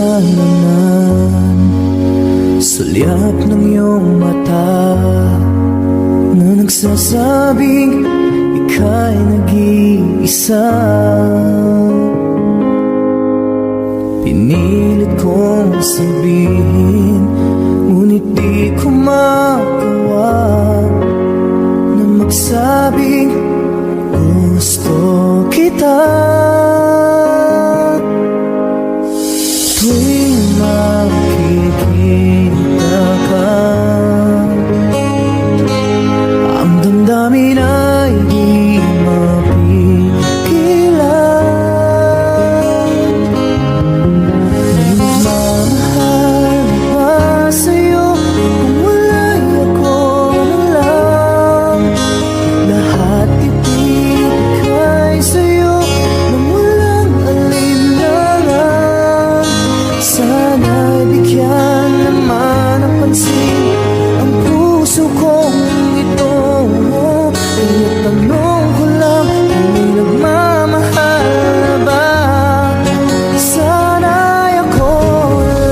naman sa liyab ng iyong mata na nagsasabing ika'y nag-iisa. Pinilit kong sabihin, ngunit di ko magawa na magsabing gusto kita. Tuwing makikita ka, ang damdamin ay di mapigilan. May nagmamahal ba sa'yo kung wala'y ako na lang? Lahat ibigay sa'yo nang walang alinlangan. Sana'y bigyan naman ng pansin ang puso kong ito. Kaya tanong ko lang, kung may nagmamahal na ba? Sana'y ako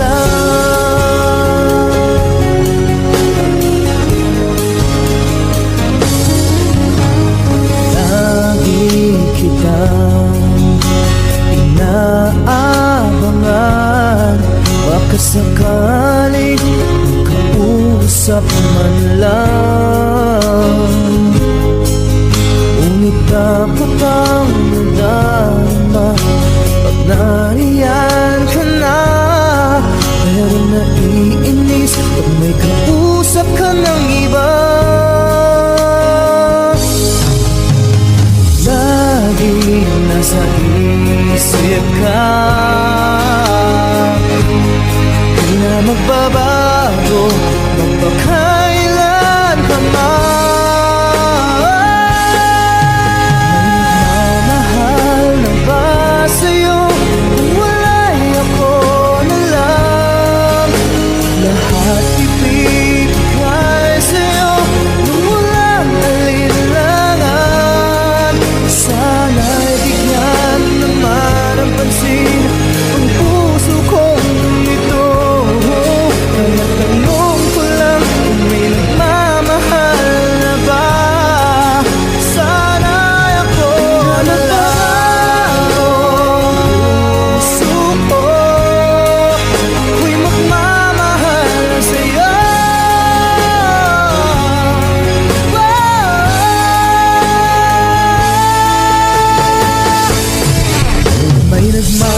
lang. Lagi kitang inaabangan, baka sakaling makausap man lang. Ngunit dapat ang nadama pag nariyan ka na. Pero naiinis pag may kausap ka ng iba. Lagi nasa isip ka, di na magbabago magpakailan pa man. May nagmamahal na ba sa'yo kung wala'y ako na lang? Lahat ibigay sa'yo nung walang alinlangan. Sana'y bigyan naman ang pansin ang puso kong ito. Kaya tanong ko lang, kung may nagmamahal na ba? Sana'y ako na lang. Puso ko, ako'y magmamahal sa'yo. May nagmamahal ba sa'yo kung wala'y ako na lang? Lahat ibigay sa'yo nung walang alinlangan. Sana'y bigyan naman ang pansin ang puso kong ito. Kaya tanong ko lang, kung may nagmamahal na ba? Sana'y ako na lang. Puso ko, ako'y magmamahal sa'yo.